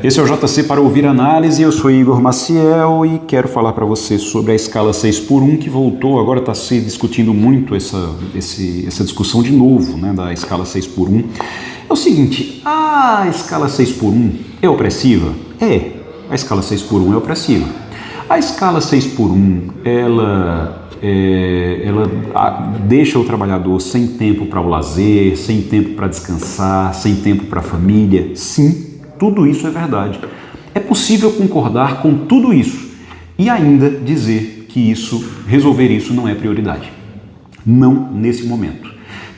Esse é o JC para ouvir análise, eu sou Igor Maciel e quero falar para você sobre a escala 6 por 1 que voltou, agora está se discutindo muito essa discussão de novo, né, da escala 6 por 1. É o seguinte, a escala 6 por 1 é opressiva? É, a escala 6 por 1 é opressiva. A escala 6 por 1, ela deixa o trabalhador sem tempo para o lazer, sem tempo para descansar, sem tempo para a família. Sim, tudo isso é verdade. É possível concordar com tudo isso e ainda dizer que resolver isso não é prioridade. Não nesse momento.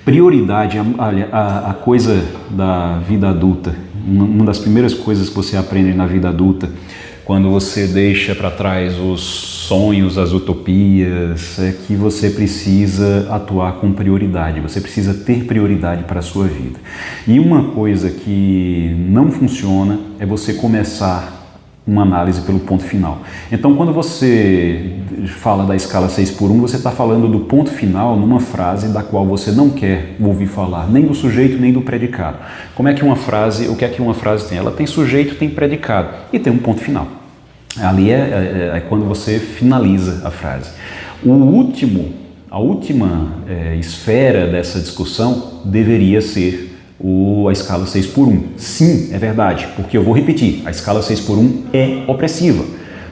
Prioridade, a coisa da vida adulta, uma das primeiras coisas que você aprende na vida adulta, quando você deixa para trás os sonhos, as utopias, é que você precisa atuar com prioridade, você precisa ter prioridade para a sua vida. E uma coisa que não funciona é você começar uma análise pelo ponto final. Então, quando você fala da escala 6 por 1, você está falando do ponto final numa frase da qual você não quer ouvir falar nem do sujeito nem do predicado. Como é que uma frase, o que é que uma frase tem? Ela tem sujeito, tem predicado e tem um ponto final. Ali é quando você finaliza a frase. A última esfera dessa discussão deveria ser a escala 6 por 1. Sim, é verdade, porque eu vou repetir, a escala 6 por 1 é opressiva.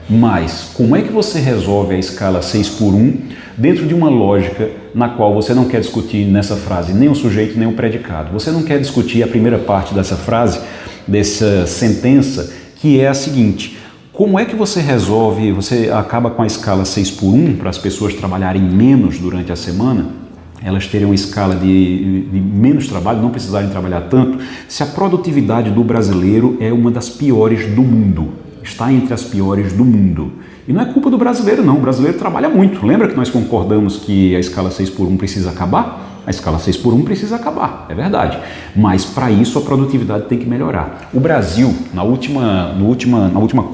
Mas como é que você resolve a escala 6 por 1 dentro de uma lógica na qual você não quer discutir nessa frase nem o sujeito nem o predicado? Você não quer discutir a primeira parte dessa frase, dessa sentença, que é a seguinte: como é que você resolve, você acaba com a escala 6 por 1 para as pessoas trabalharem menos durante a semana, elas terem uma escala de menos trabalho, não precisarem trabalhar tanto, se a produtividade do brasileiro é uma das piores do mundo, está entre as piores do mundo. E não é culpa do brasileiro não, o brasileiro trabalha muito. Lembra que nós concordamos que a escala 6 por 1 precisa acabar? A escala 6 por 1 precisa acabar, é verdade. Mas para isso a produtividade tem que melhorar. O Brasil, na última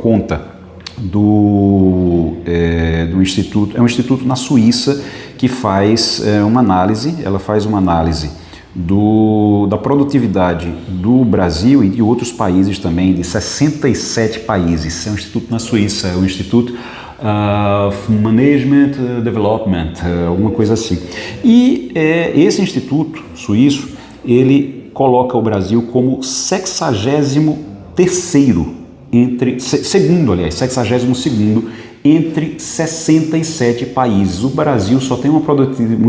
conta do Instituto, é um instituto na Suíça que faz uma análise, da produtividade do Brasil e de outros países também, de 67 países. É um instituto na Suíça, é o Instituto Management Development, alguma coisa assim. E esse instituto suíço, ele coloca o Brasil como 62º entre 67 países. O Brasil só tem uma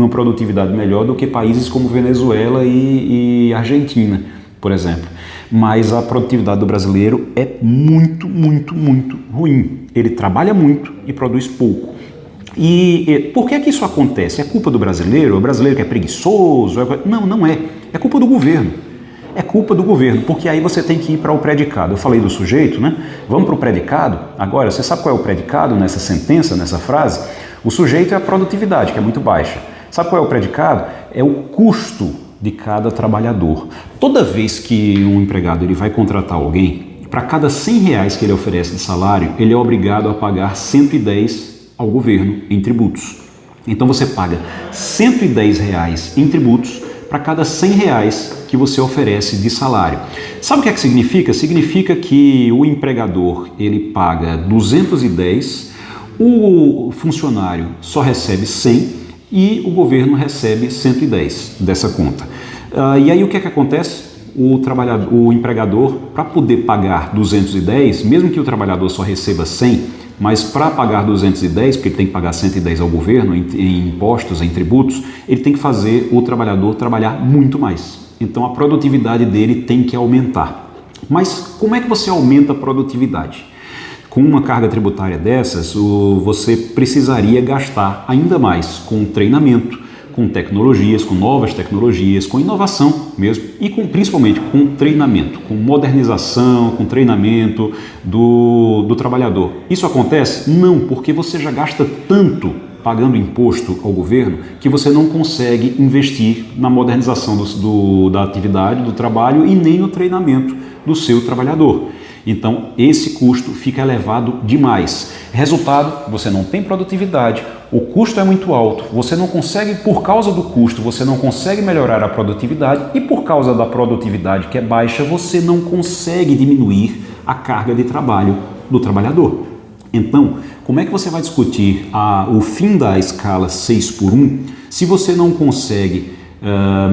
produtividade melhor do que países como Venezuela e Argentina, por exemplo. Mas a produtividade do brasileiro é muito, muito, muito ruim. Ele trabalha muito e produz pouco. E por que isso acontece? É culpa do brasileiro? É o brasileiro que é preguiçoso? Não, não é. É culpa do governo. É culpa do governo, porque aí você tem que ir para o predicado. Eu falei do sujeito, né? Vamos para o predicado? Agora, você sabe qual é o predicado nessa sentença, nessa frase? O sujeito é a produtividade, que é muito baixa. Sabe qual é o predicado? É o custo de cada trabalhador. Toda vez que um empregado ele vai contratar alguém, para cada R$100 que ele oferece de salário, ele é obrigado a pagar 110 ao governo em tributos. Então você paga R$110 em tributos para cada R$100 que você oferece de salário. Sabe o que é que significa? Significa que o empregador ele paga 210, o funcionário só recebe 100 e o governo recebe 110 dessa conta. E aí o que é que acontece? O empregador, para poder pagar 210, mesmo que o trabalhador só receba 100, mas para pagar 210, porque ele tem que pagar 110 ao governo em impostos, em tributos, ele tem que fazer o trabalhador trabalhar muito mais. Então a produtividade dele tem que aumentar. Mas como é que você aumenta a produtividade? Com uma carga tributária dessas, você precisaria gastar ainda mais com treinamento, com tecnologias, com novas tecnologias, com inovação mesmo e principalmente com treinamento, com modernização, com treinamento do trabalhador. Isso acontece? Não, porque você já gasta tanto pagando imposto ao governo que você não consegue investir na modernização da atividade, do trabalho e nem no treinamento do seu trabalhador. Então, esse custo fica elevado demais. Resultado, você não tem produtividade, o custo é muito alto, você não consegue, por causa do custo, você não consegue melhorar a produtividade e por causa da produtividade que é baixa, você não consegue diminuir a carga de trabalho do trabalhador. Então, como é que você vai discutir o fim da escala 6x1 se você não consegue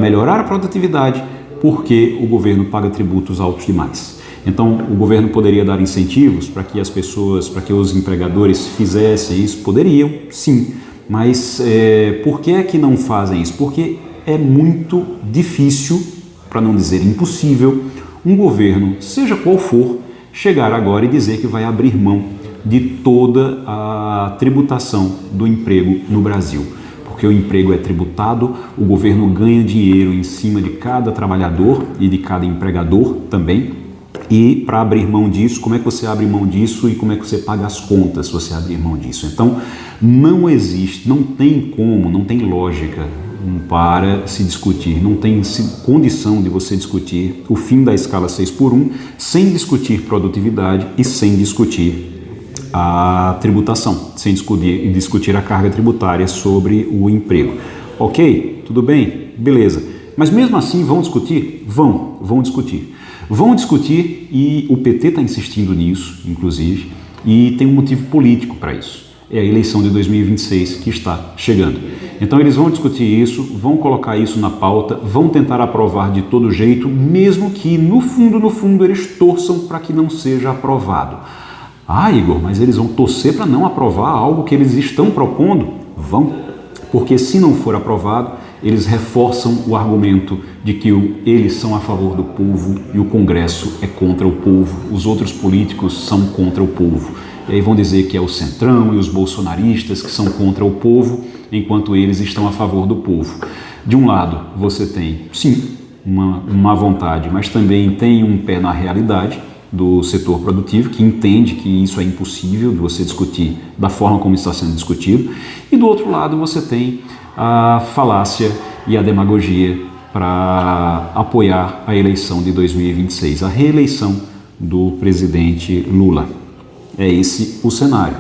melhorar a produtividade porque o governo paga tributos altos demais? Então, o governo poderia dar incentivos para que as pessoas, para que os empregadores fizessem isso? Poderiam, sim. Mas por que é que não fazem isso? Porque é muito difícil, para não dizer impossível, um governo, seja qual for, chegar agora e dizer que vai abrir mão de toda a tributação do emprego no Brasil. Porque o emprego é tributado, o governo ganha dinheiro em cima de cada trabalhador e de cada empregador também. E para abrir mão disso, como é que você abre mão disso e como é que você paga as contas se você abrir mão disso? Então, não existe, não tem como, não tem lógica para se discutir, não tem condição de você discutir o fim da escala 6x1 sem discutir produtividade e sem discutir a tributação, sem discutir a carga tributária sobre o emprego. Ok? Tudo bem? Beleza. Mas mesmo assim vão discutir? Vão discutir. Vão discutir e o PT está insistindo nisso, inclusive, e tem um motivo político para isso. É a eleição de 2026 que está chegando. Então eles vão discutir isso, vão colocar isso na pauta, vão tentar aprovar de todo jeito, mesmo que no fundo eles torçam para que não seja aprovado. Ah, Igor, mas eles vão torcer para não aprovar algo que eles estão propondo? Vão, porque se não for aprovado, eles reforçam o argumento de que eles são a favor do povo e o Congresso é contra o povo, os outros políticos são contra o povo. E aí vão dizer que é o Centrão e os bolsonaristas que são contra o povo, enquanto eles estão a favor do povo. De um lado, você tem, sim, uma má vontade, mas também tem um pé na realidade do setor produtivo, que entende que isso é impossível de você discutir da forma como está sendo discutido. E do outro lado, você tem a falácia e a demagogia para apoiar a eleição de 2026, a reeleição do presidente Lula. É esse o cenário.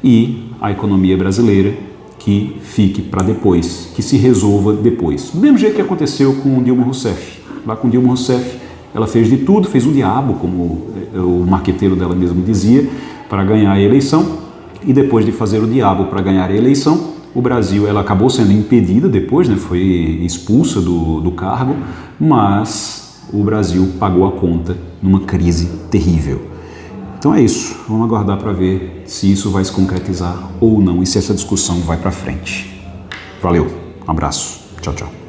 E a economia brasileira que fique para depois, que se resolva depois. Do mesmo jeito que aconteceu com Dilma Rousseff. Lá com Dilma Rousseff, ela fez de tudo, fez um diabo, como o marqueteiro dela mesmo dizia, para ganhar a eleição. E depois de fazer o diabo para ganhar a eleição, o Brasil, ela acabou sendo impedida depois, né, foi expulsa do cargo, mas o Brasil pagou a conta numa crise terrível. Então é isso, vamos aguardar para ver se isso vai se concretizar ou não e se essa discussão vai para frente. Valeu, um abraço, tchau, tchau.